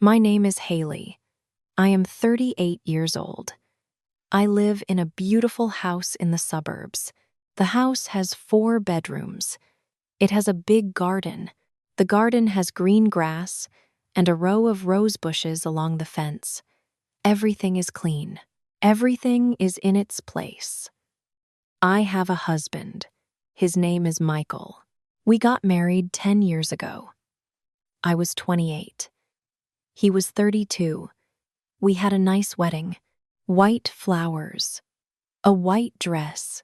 My name is Haley. I am 38 years old. I live in a beautiful house in the suburbs. The house has 4 bedrooms. It has a big garden. The garden has green grass and a row of rose bushes along the fence. Everything is clean. Everything is in its place. I have a husband. His name is Michael. We got married 10 years ago. I was 28. He was 32. We had a nice wedding. White flowers. A white dress.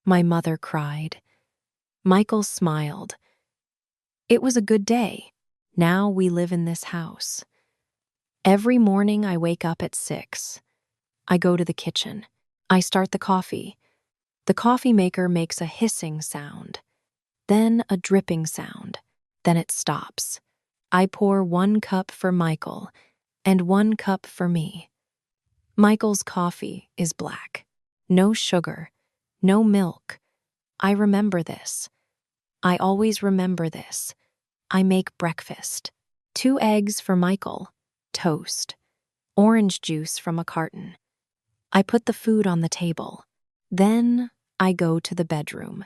My mother cried. Michael smiled. It was a good day. Now we live in this house. Every morning I wake up at 6. I go to the kitchen. I start the coffee. The coffee maker makes a hissing sound, then a dripping sound, then it stops. I pour 1 cup for Michael and 1 cup for me. Michael's coffee is black. No sugar, no milk. I remember this. I always remember this. I make breakfast. 2 eggs for Michael, toast, orange juice from a carton. I put the food on the table. Then I go to the bedroom.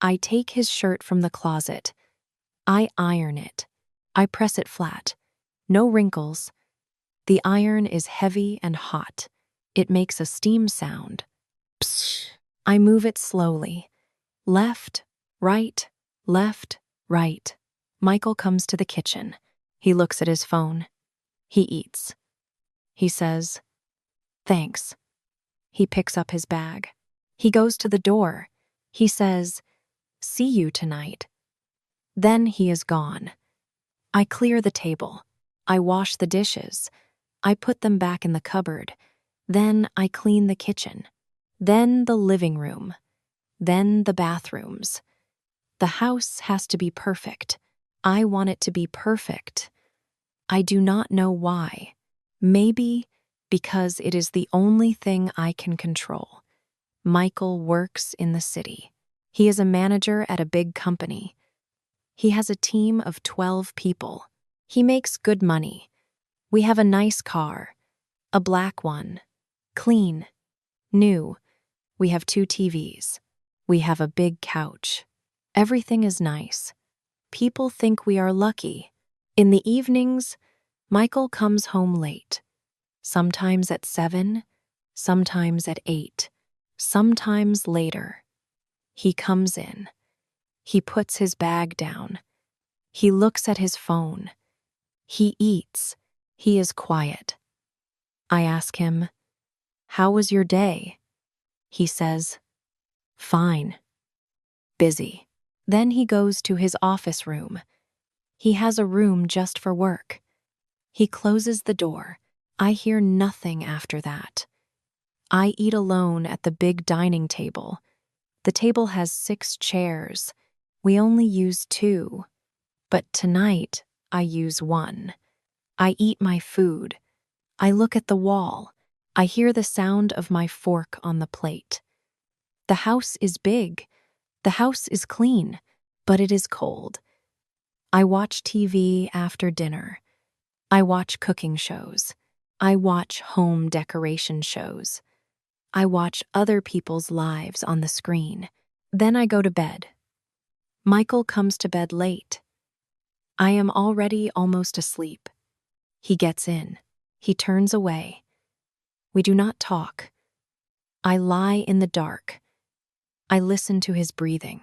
I take his shirt from the closet. I iron it. I press it flat. No wrinkles. The iron is heavy and hot. It makes a steam sound. Psh. I move it slowly. Left, right, left, right. Michael comes to the kitchen. He looks at his phone. He eats. He says, "Thanks." He picks up his bag. He goes to the door. He says, "See you tonight." Then he is gone. I clear the table. I wash the dishes. I put them back in the cupboard. Then I clean the kitchen. Then the living room. Then the bathrooms. The house has to be perfect. I want it to be perfect. I do not know why. Maybe because it is the only thing I can control. Michael works in the city. He is a manager at a big company. He has a team of 12 people. He makes good money. We have a nice car, a black one, clean, new. We have 2 TVs. We have a big couch. Everything is nice. People think we are lucky. In the evenings, Michael comes home late. Sometimes at 7, sometimes at 8, sometimes later. He comes in. He puts his bag down. He looks at his phone. He eats. He is quiet. I ask him, "How was your day?" He says, "Fine. Busy." Then he goes to his office room. He has a room just for work. He closes the door. I hear nothing after that. I eat alone at the big dining table. The table has 6 chairs. We only use 2. But tonight, I use 1. I eat my food. I look at the wall. I hear the sound of my fork on the plate. The house is big. The house is clean, but it is cold. I watch TV after dinner. I watch cooking shows. I watch home decoration shows. I watch other people's lives on the screen. Then I go to bed. Michael comes to bed late. I am already almost asleep. He gets in. He turns away. We do not talk. I lie in the dark. I listen to his breathing.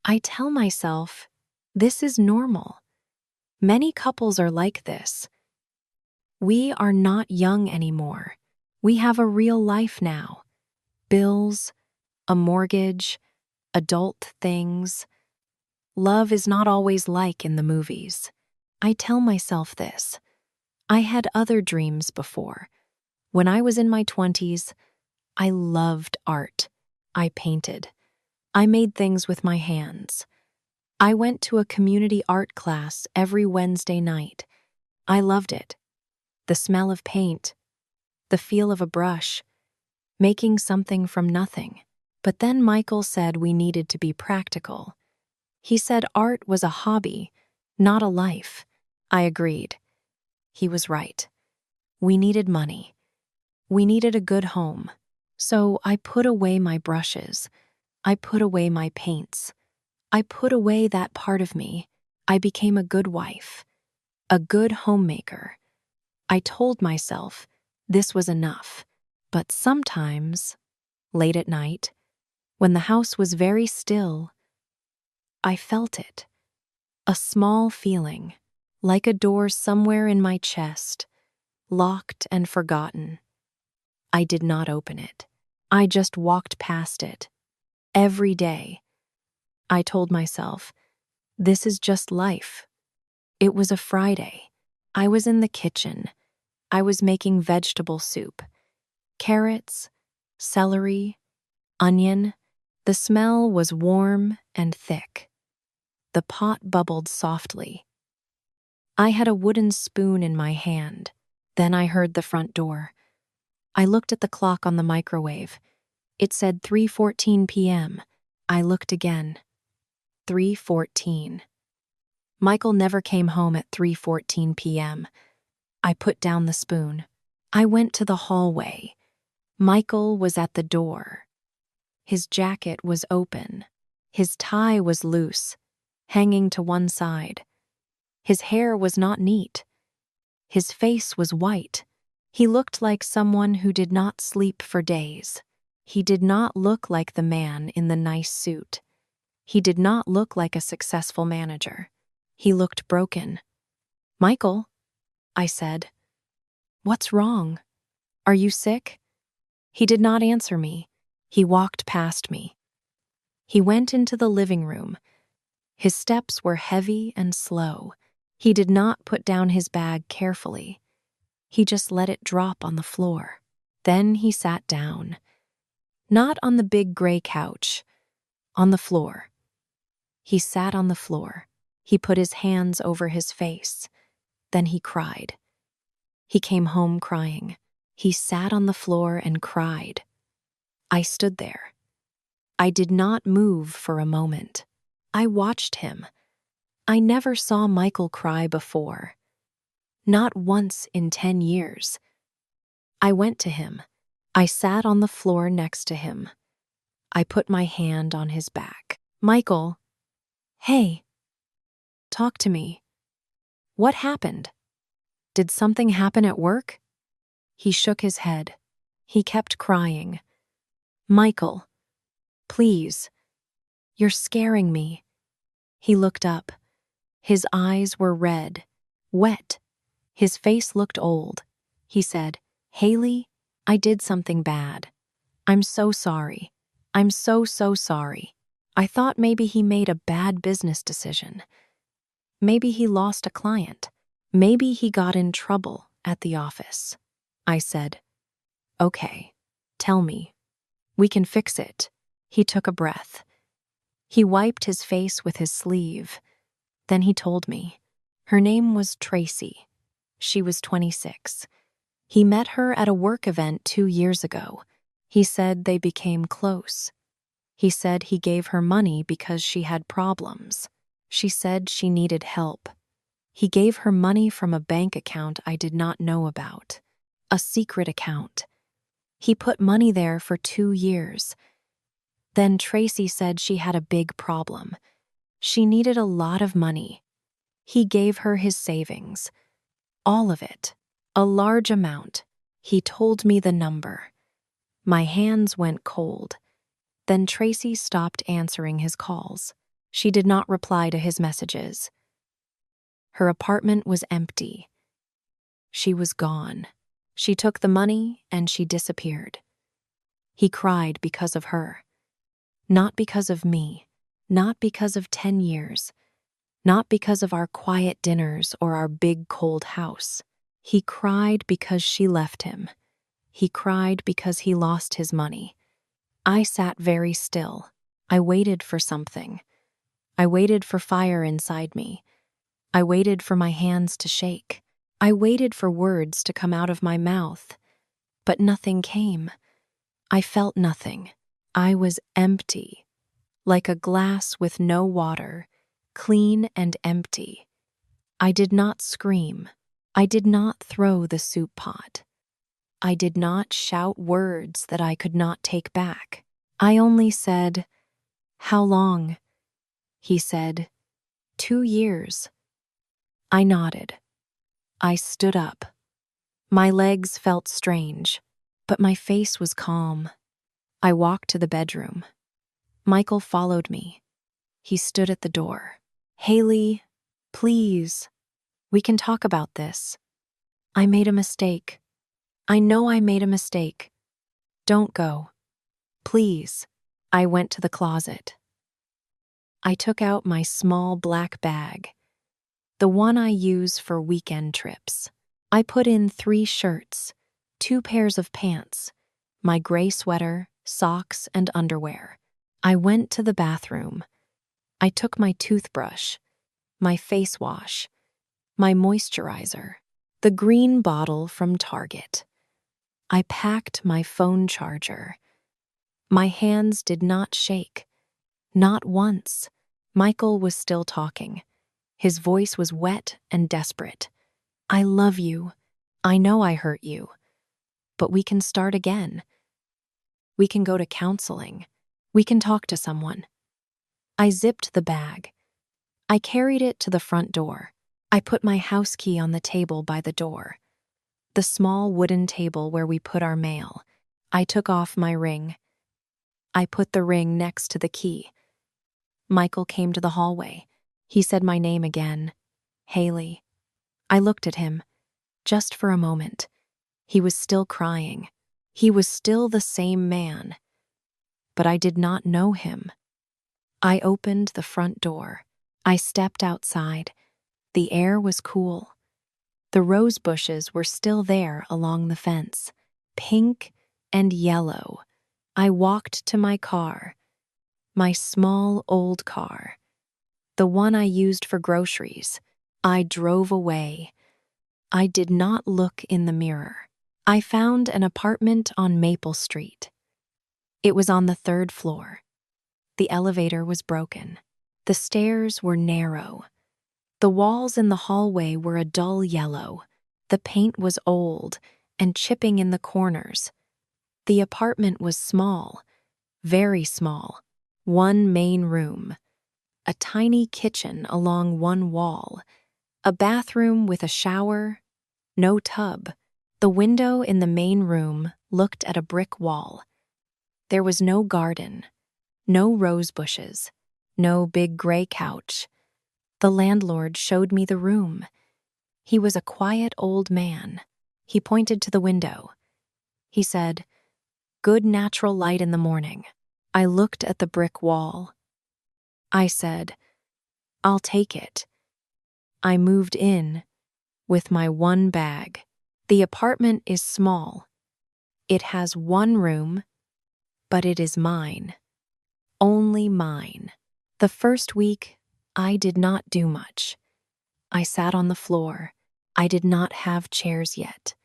I tell myself, this is normal. Many couples are like this. We are not young anymore. We have a real life now. Bills, a mortgage, adult things. Love is not always like in the movies. I tell myself this. I had other dreams before. When I was in my 20s, I loved art. I painted. I made things with my hands. I went to a community art class every Wednesday night. I loved it. The smell of paint, the feel of a brush, making something from nothing. But then Michael said we needed to be practical. He said art was a hobby, not a life. I agreed. He was right. We needed money. We needed a good home. So I put away my brushes. I put away my paints. I put away that part of me. I became a good wife, a good homemaker. I told myself this was enough. But sometimes, late at night, when the house was very still, I felt it. A small feeling, like a door somewhere in my chest, locked and forgotten. I did not open it. I just walked past it. Every day, I told myself, this is just life. It was a Friday. I was in the kitchen. I was making vegetable soup. Carrots, celery, onion. The smell was warm and thick. The pot bubbled softly. I had a wooden spoon in my hand. Then I heard the front door. I looked at the clock on the microwave. It said 3:14 p.m. I looked again. 3:14. Michael never came home at 3:14 p.m. I put down the spoon. I went to the hallway. Michael was at the door. His jacket was open. His tie was loose, hanging to one side. His hair was not neat. His face was white. He looked like someone who did not sleep for days. He did not look like the man in the nice suit. He did not look like a successful manager. He looked broken. "Michael," I said. "What's wrong? Are you sick?" He did not answer me. He walked past me. He went into the living room. His steps were heavy and slow. He did not put down his bag carefully. He just let it drop on the floor. Then he sat down. Not on the big gray couch, on the floor. He sat on the floor. He put his hands over his face. Then he cried. He came home crying. He sat on the floor and cried. I stood there. I did not move for a moment. I watched him. I never saw Michael cry before. Not once in 10 years. I went to him. I sat on the floor next to him. I put my hand on his back. "Michael, hey, talk to me. What happened? Did something happen at work?" He shook his head. He kept crying. "Michael, please, you're scaring me." He looked up. His eyes were red, wet. His face looked old. He said, "Haley, I did something bad. I'm so sorry. I'm so sorry. I thought maybe he made a bad business decision. Maybe he lost a client. Maybe he got in trouble at the office." I said, "Okay, tell me. We can fix it." He took a breath. He wiped his face with his sleeve. Then he told me. Her name was Tracy. She was 26. He met her at a work event 2 years ago. He said they became close. He said he gave her money because she had problems. She said she needed help. He gave her money from a bank account I did not know about. A secret account. He put money there for 2 years. Then Tracy said she had a big problem. She needed a lot of money. He gave her his savings. All of it. A large amount. He told me the number. My hands went cold. Then Tracy stopped answering his calls. She did not reply to his messages. Her apartment was empty. She was gone. She took the money and she disappeared. He cried because of her. Not because of me. Not because of 10 years. Not because of our quiet dinners or our big cold house. He cried because she left him. He cried because he lost his money. I sat very still. I waited for something. I waited for fire inside me. I waited for my hands to shake. I waited for words to come out of my mouth. But nothing came. I felt nothing. I was empty. Like a glass with no water, clean and empty. I did not scream. I did not throw the soup pot. I did not shout words that I could not take back. I only said, "How long?" He said, "2 years." I nodded. I stood up. My legs felt strange, but my face was calm. I walked to the bedroom. Michael followed me. He stood at the door. "Haley, please, we can talk about this. I made a mistake. I know I made a mistake. Don't go. Please." I went to the closet. I took out my small black bag, the one I use for weekend trips. I put in 3 shirts, 2 pairs of pants, my gray sweater, socks, and underwear. I went to the bathroom. I took my toothbrush, my face wash, my moisturizer, the green bottle from Target. I packed my phone charger. My hands did not shake. Not once. Michael was still talking. His voice was wet and desperate. "I love you. I know I hurt you. But we can start again. We can go to counseling. We can talk to someone." I zipped the bag. I carried it to the front door. I put my house key on the table by the door, the small wooden table where we put our mail. I took off my ring. I put the ring next to the key. Michael came to the hallway. He said my name again, "Haley." I looked at him, just for a moment. He was still crying. He was still the same man. But I did not know him. I opened the front door. I stepped outside. The air was cool. The rose bushes were still there along the fence, pink and yellow. I walked to my car, my small old car, the one I used for groceries. I drove away. I did not look in the mirror. I found an apartment on Maple Street. It was on the 3rd floor. The elevator was broken. The stairs were narrow. The walls in the hallway were a dull yellow. The paint was old and chipping in the corners. The apartment was small, very small. 1 main room, a tiny kitchen along one wall, a bathroom with a shower, no tub. The window in the main room looked at a brick wall. There was no garden, no rose bushes, no big gray couch. The landlord showed me the room. He was a quiet old man. He pointed to the window. He said, "Good natural light in the morning." I looked at the brick wall. I said, "I'll take it." I moved in with my 1 bag. The apartment is small. It has 1 room, but it is mine. Only mine. The first week, I did not do much. I sat on the floor. I did not have chairs yet.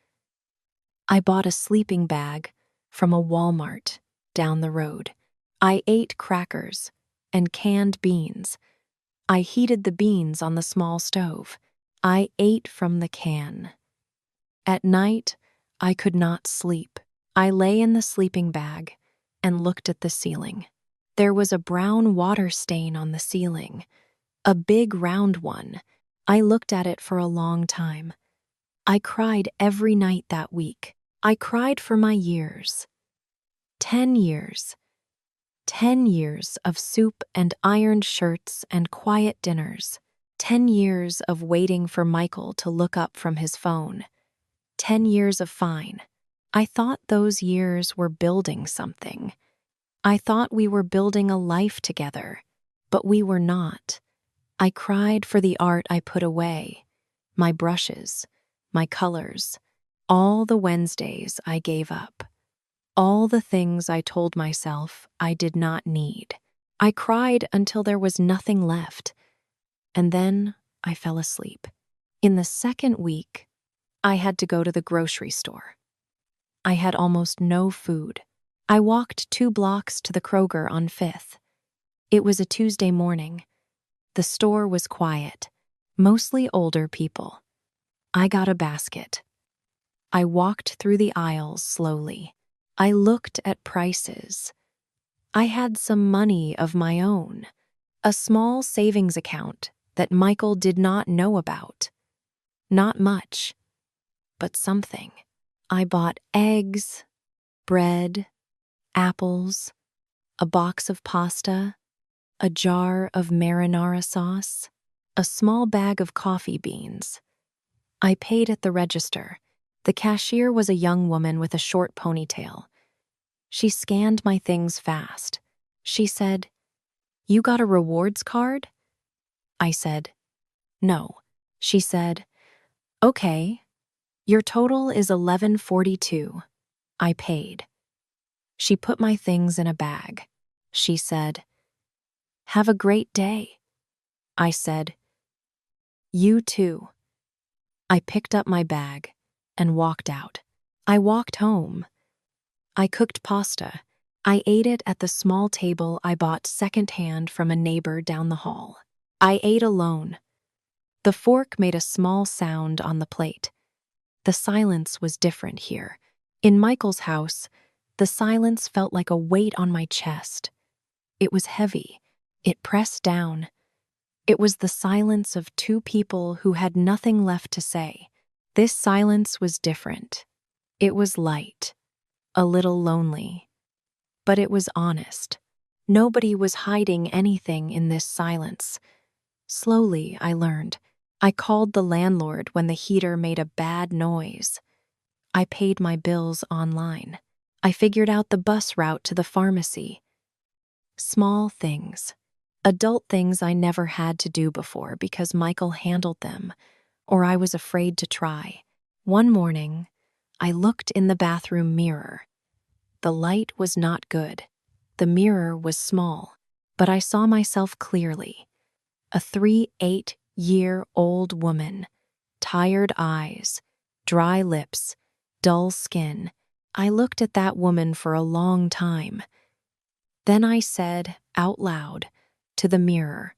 I bought a sleeping bag from a Walmart down the road. I ate crackers and canned beans. I heated the beans on the small stove. I ate from the can. At night, I could not sleep. I lay in the sleeping bag and looked at the ceiling. There was a brown water stain on the ceiling, a big round one. I looked at it for a long time. I cried every night that week. I cried for my years. 10 years. 10 years of soup and ironed shirts and quiet dinners. 10 years of waiting for Michael to look up from his phone. 10 years of fine. I thought those years were building something. I thought we were building a life together, but we were not. I cried for the art I put away, my brushes, my colors, all the Wednesdays I gave up, all the things I told myself I did not need. I cried until there was nothing left, and then I fell asleep. In the second week, I had to go to the grocery store. I had almost no food. I walked 2 blocks to the Kroger on 5th. It was a Tuesday morning. The store was quiet, mostly older people. I got a basket. I walked through the aisles slowly. I looked at prices. I had some money of my own, a small savings account that Michael did not know about. Not much, but something. I bought eggs, bread, apples, a box of pasta, a jar of marinara sauce, a small bag of coffee beans. I paid at the register. The cashier was a young woman with a short ponytail. She scanned my things fast. She said, "You got a rewards card?" I said, "No." She said, "Okay, your total is $11.42. I paid." She put my things in a bag. She said, "Have a great day." I said, "You too." I picked up my bag and walked out. I walked home. I cooked pasta. I ate it at the small table I bought secondhand from a neighbor down the hall. I ate alone. The fork made a small sound on the plate. The silence was different here. In Michael's house, the silence felt like a weight on my chest. It was heavy. It pressed down. It was the silence of two people who had nothing left to say. This silence was different. It was light, a little lonely, but it was honest. Nobody was hiding anything in this silence. Slowly, I learned. I called the landlord when the heater made a bad noise. I paid my bills online. I figured out the bus route to the pharmacy. Small things. Adult things I never had to do before because Michael handled them, or I was afraid to try. One morning, I looked in the bathroom mirror. The light was not good. The mirror was small, but I saw myself clearly. A 38-year-old woman, tired eyes, dry lips, dull skin. I looked at that woman for a long time. Then I said, out loud, to the mirror,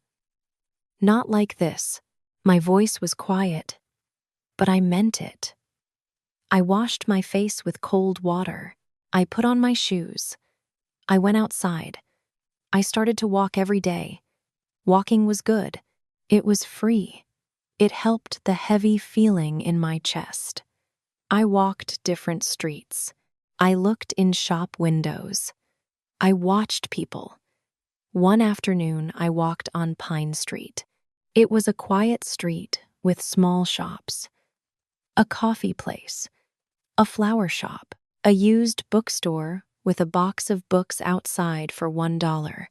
"Not like this." My voice was quiet, but I meant it. I washed my face with cold water. I put on my shoes. I went outside. I started to walk every day. Walking was good. It was free. It helped the heavy feeling in my chest. I walked different streets. I looked in shop windows. I watched people. One afternoon, I walked on Pine Street. It was a quiet street with small shops. A coffee place, a flower shop, a used bookstore with a box of books outside for $1.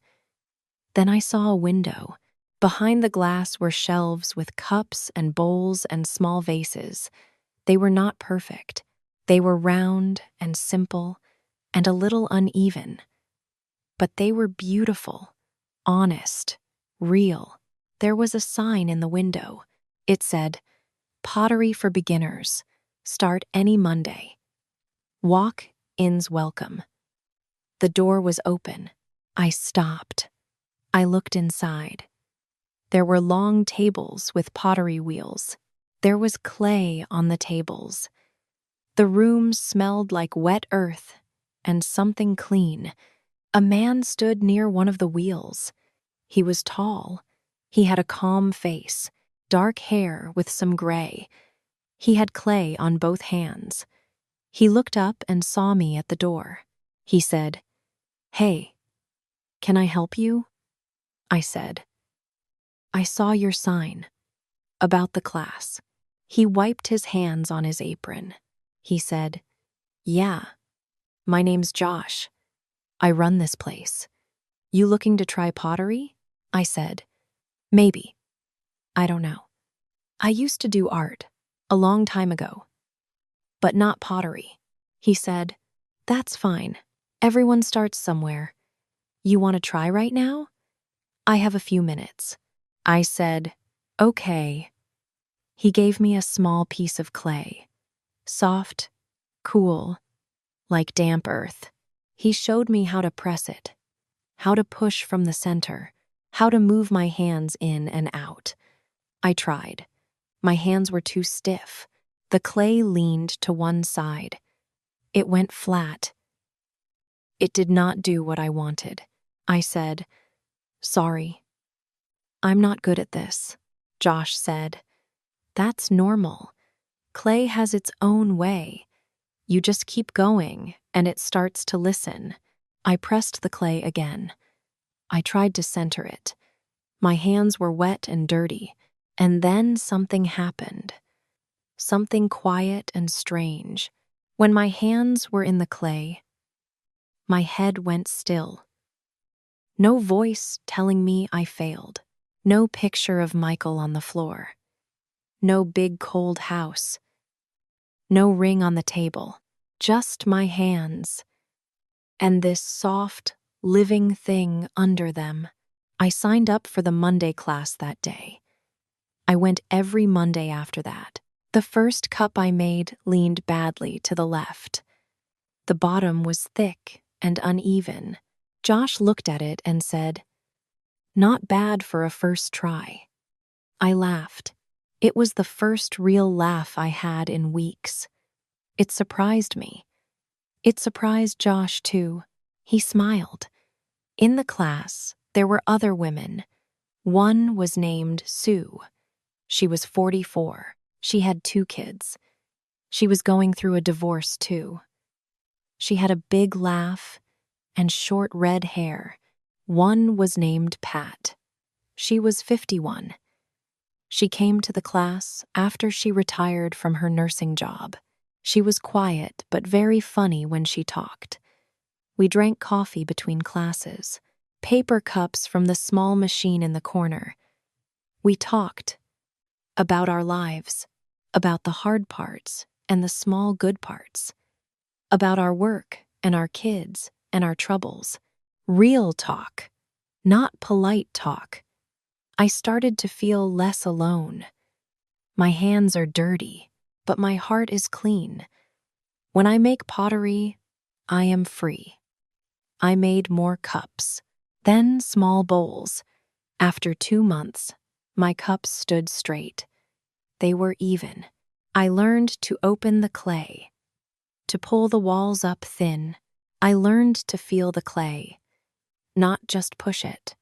Then I saw a window. Behind the glass were shelves with cups and bowls and small vases. They were not perfect. They were round and simple and a little uneven. But they were beautiful, honest, real. There was a sign in the window. It said, "Pottery for beginners. Start any Monday. Walk-ins welcome." The door was open. I stopped. I looked inside. There were long tables with pottery wheels. There was clay on the tables. The room smelled like wet earth and something clean. A man stood near one of the wheels. He was tall. He had a calm face, dark hair with some gray. He had clay on both hands. He looked up and saw me at the door. He said, "Hey, can I help you?" I said, "I saw your sign about the class." He wiped his hands on his apron. He said, "Yeah, my name's Josh. I run this place. You looking to try pottery?" I said, "Maybe. I don't know. I used to do art a long time ago, but not pottery." He said, "That's fine. Everyone starts somewhere. You want to try right now? I have a few minutes." I said, "Okay." He gave me a small piece of clay, soft, cool, like damp earth. He showed me how to press it, how to push from the center, how to move my hands in and out. I tried. My hands were too stiff. The clay leaned to one side. It went flat. It did not do what I wanted. I said, "Sorry. I'm not good at this." Josh said, "That's normal. Clay has its own way. You just keep going, and it starts to listen." I pressed the clay again. I tried to center it. My hands were wet and dirty, and then something happened. Something quiet and strange. When my hands were in the clay, my head went still. No voice telling me I failed. No picture of Michael on the floor. No big cold house. No ring on the table. Just my hands. And this soft, living thing under them. I signed up for the Monday class that day. I went every Monday after that. The first cup I made leaned badly to the left. The bottom was thick and uneven. Josh looked at it and said, "Not bad for a first try." I laughed. It was the first real laugh I had in weeks. It surprised me. It surprised Josh, too. He smiled. In the class, there were other women. One was named Sue. She was 44. She had 2 kids. She was going through a divorce, too. She had a big laugh and short red hair. One was named Pat. She was 51. She came to the class after she retired from her nursing job. She was quiet but very funny when she talked. We drank coffee between classes, paper cups from the small machine in the corner. We talked about our lives, about the hard parts and the small good parts, about our work and our kids and our troubles. Real talk, not polite talk. I started to feel less alone. My hands are dirty, but my heart is clean. When I make pottery, I am free. I made more cups, then small bowls. After 2 months, my cups stood straight. They were even. I learned to open the clay, to pull the walls up thin. I learned to feel the clay, not just push it.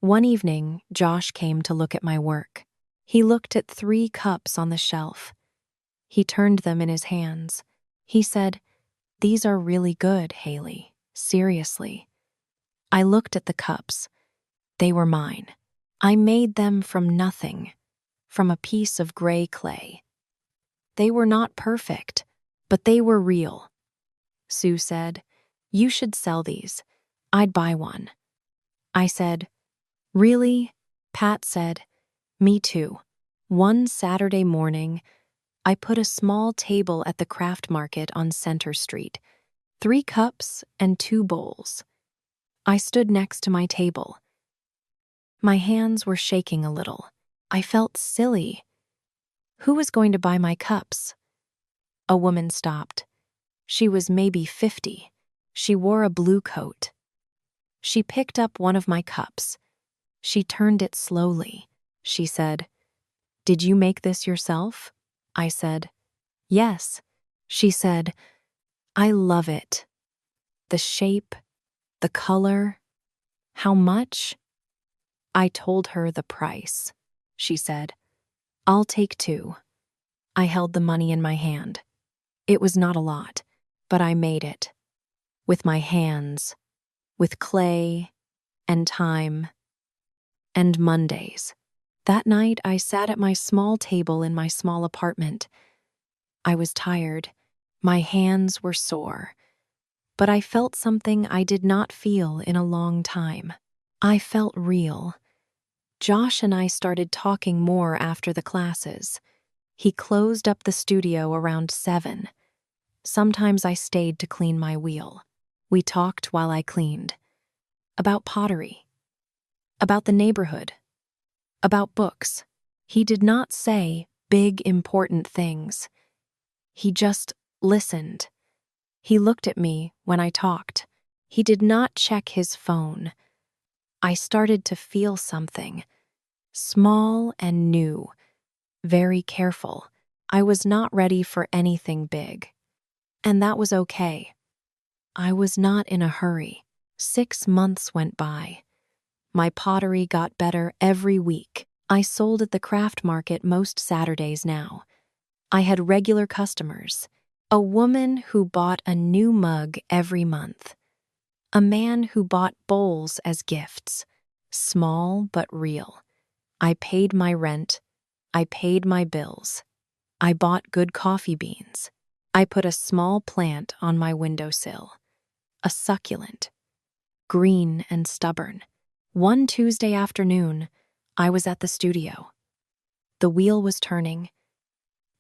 One evening, Josh came to look at my work. He looked at 3 cups on the shelf. He turned them in his hands. He said, "These are really good, Haley. Seriously." I looked at the cups. They were mine. I made them from nothing, from a piece of gray clay. They were not perfect, but they were real. Sue said, "You should sell these. I'd buy one." I said, "Really?" Pat said, "Me too." One Saturday morning, I put a small table at the craft market on Center Street, 3 cups and 2 bowls. I stood next to my table. My hands were shaking a little. I felt silly. Who was going to buy my cups? A woman stopped. She was maybe 50. She wore a blue coat. She picked up one of my cups. She turned it slowly. She said, "Did you make this yourself?" I said, "Yes." She said, "I love it. The shape, the color. How much?" I told her the price. She said, "I'll take 2. I held the money in my hand. It was not a lot, but I made it. With my hands, with clay, and time, and Mondays. That night, I sat at my small table in my small apartment. I was tired. My hands were sore. But I felt something I did not feel in a long time. I felt real. Josh and I started talking more after the classes. He closed up the studio around 7. Sometimes I stayed to clean my wheel. We talked while I cleaned. About pottery. About the neighborhood. About books. He did not say big, important things. He just listened. He looked at me when I talked. He did not check his phone. I started to feel something. Small and new. Very careful. I was not ready for anything big. And that was okay. I was not in a hurry. 6 months went by. My pottery got better every week. I sold at the craft market most Saturdays now. I had regular customers. A woman who bought a new mug every month. A man who bought bowls as gifts. Small but real. I paid my rent. I paid my bills. I bought good coffee beans. I put a small plant on my windowsill. A succulent. Green and stubborn. One Tuesday afternoon, I was at the studio. The wheel was turning.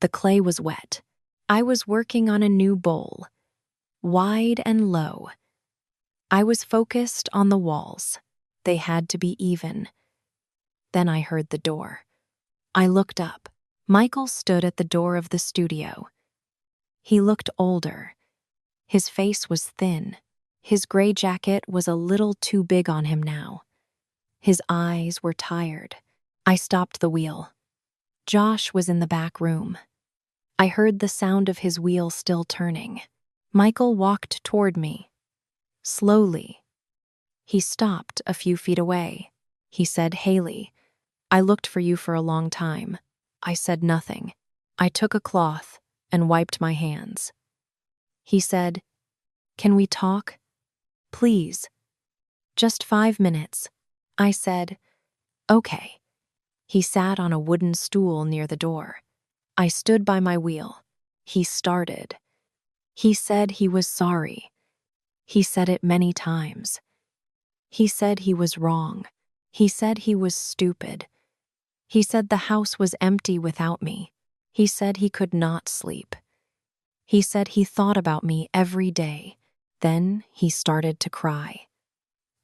The clay was wet. I was working on a new bowl. Wide and low. I was focused on the walls. They had to be even. Then I heard the door. I looked up. Michael stood at the door of the studio. He looked older. His face was thin. His gray jacket was a little too big on him now. His eyes were tired. I stopped the wheel. Josh was in the back room. I heard the sound of his wheel still turning. Michael walked toward me. Slowly. He stopped a few feet away. He said, "Haley, I looked for you for a long time." I said nothing. I took a cloth and wiped my hands. He said, "Can we talk? Please. Just 5 minutes." I said, "Okay." He sat on a wooden stool near the door. I stood by my wheel. He started. He said he was sorry. He said it many times. He said he was wrong. He said he was stupid. He said the house was empty without me. He said he could not sleep. He said he thought about me every day. Then he started to cry.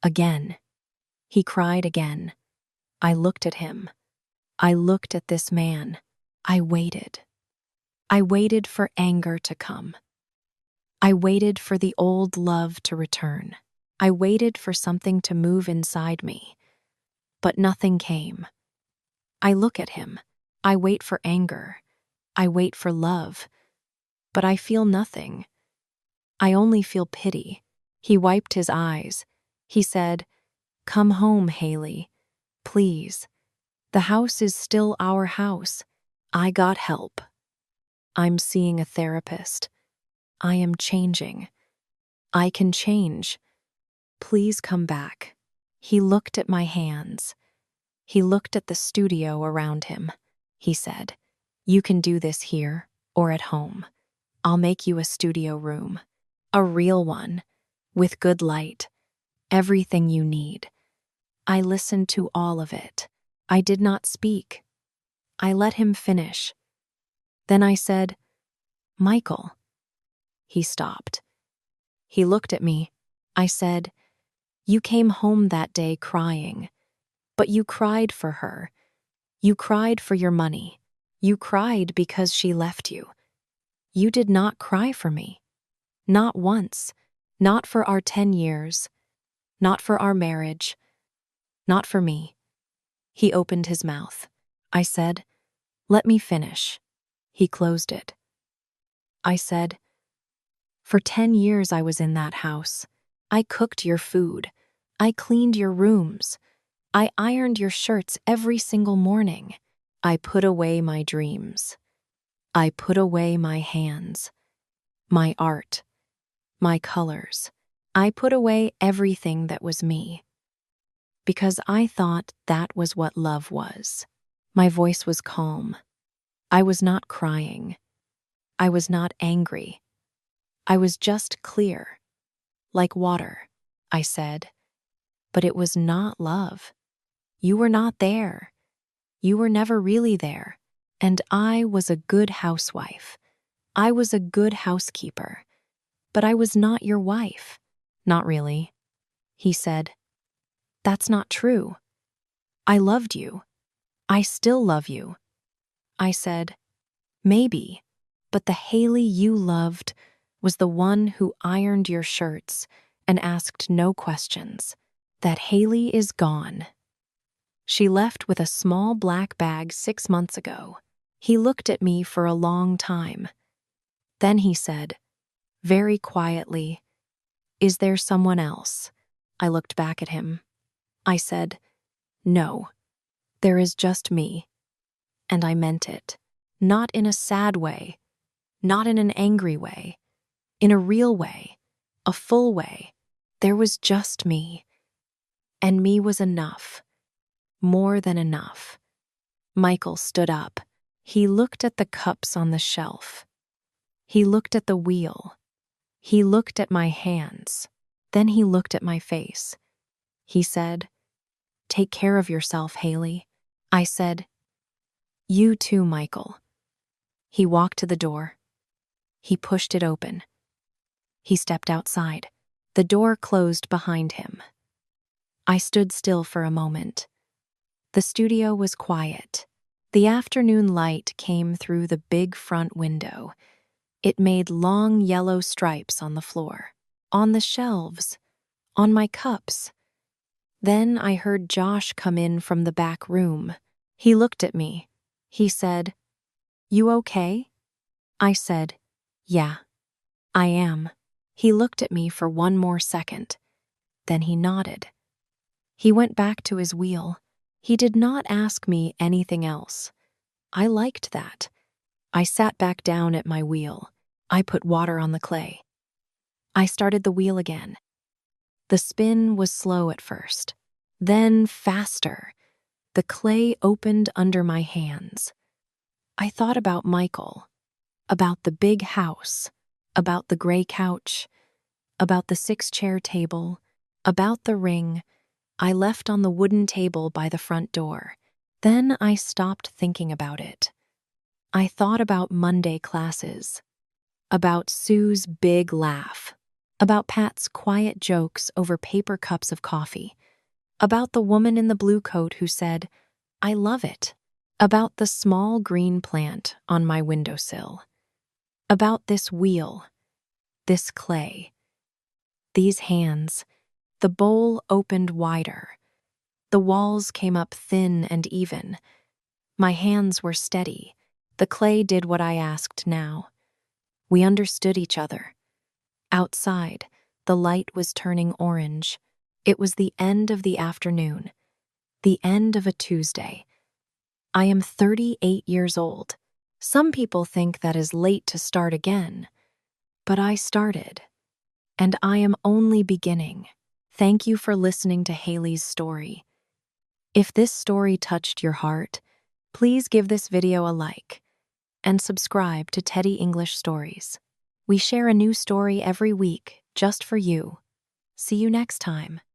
Again. He cried again. I looked at him. I looked at this man. I waited. I waited for anger to come. I waited for the old love to return. I waited for something to move inside me. But nothing came. I look at him. I wait for anger. I wait for love. But I feel nothing. I only feel pity. He wiped his eyes. He said, "Come home, Haley. Please. The house is still our house. I got help. I'm seeing a therapist. I am changing. I can change. Please come back." He looked at my hands. He looked at the studio around him. He said, "You can do this here or at home. I'll make you a studio room. A real one. With good light. Everything you need." I listened to all of it. I did not speak. I let him finish. Then I said, "Michael." He stopped. He looked at me. I said, "You came home that day crying. But you cried for her. You cried for your money. You cried because she left you. You did not cry for me. Not once. Not for our 10 years. Not for our marriage. Not for me." He opened his mouth. I said, "Let me finish." He closed it. I said, "For 10 years I was in that house. I cooked your food. I cleaned your rooms. I ironed your shirts every single morning. I put away my dreams. I put away my hands, my art, my colors. I put away everything that was me. Because I thought that was what love was." My voice was calm. I was not crying. I was not angry. I was just clear, like water. I said, "But it was not love. You were not there. You were never really there. And I was a good housewife. I was a good housekeeper. But I was not your wife." "Not really." He said, "That's not true. I loved you. I still love you." I said, "Maybe, but the Haley you loved was the one who ironed your shirts and asked no questions. That Haley is gone. She left with a small black bag 6 months ago. He looked at me for a long time. Then he said, very quietly, "Is there someone else?" I looked back at him. I said, "No, there is just me." And I meant it. Not in a sad way, not in an angry way, in a real way, a full way. There was just me. And me was enough. More than enough. Michael stood up. He looked at the cups on the shelf. He looked at the wheel. He looked at my hands. Then he looked at my face. He said, "Take care of yourself, Haley." I said, "You too, Michael." He walked to the door. He pushed it open. He stepped outside. The door closed behind him. I stood still for a moment. The studio was quiet. The afternoon light came through the big front window. It made long yellow stripes on the floor, on the shelves, on my cups. Then I heard Josh come in from the back room. He looked at me. He said, "You okay?" I said, "Yeah, I am." He looked at me for one more second. Then he nodded. He went back to his wheel. He did not ask me anything else. I liked that. I sat back down at my wheel. I put water on the clay. I started the wheel again. The spin was slow at first, then faster. The clay opened under my hands. I thought about Michael, about the big house, about the gray couch, about the 6-chair table, about the ring I left on the wooden table by the front door. Then I stopped thinking about it. I thought about Monday classes, about Sue's big laugh, about Pat's quiet jokes over paper cups of coffee, about the woman in the blue coat who said, "I love it," about the small green plant on my windowsill, about this wheel, this clay, these hands. The bowl opened wider. The walls came up thin and even. My hands were steady. The clay did what I asked now. We understood each other. Outside, the light was turning orange. It was the end of the afternoon, the end of a Tuesday. I am 38 years old. Some people think that is late to start again, but I started, and I am only beginning. Thank you for listening to Haley's story. If this story touched your heart, please give this video a like and subscribe to Teddy English Stories. We share a new story every week just for you. See you next time.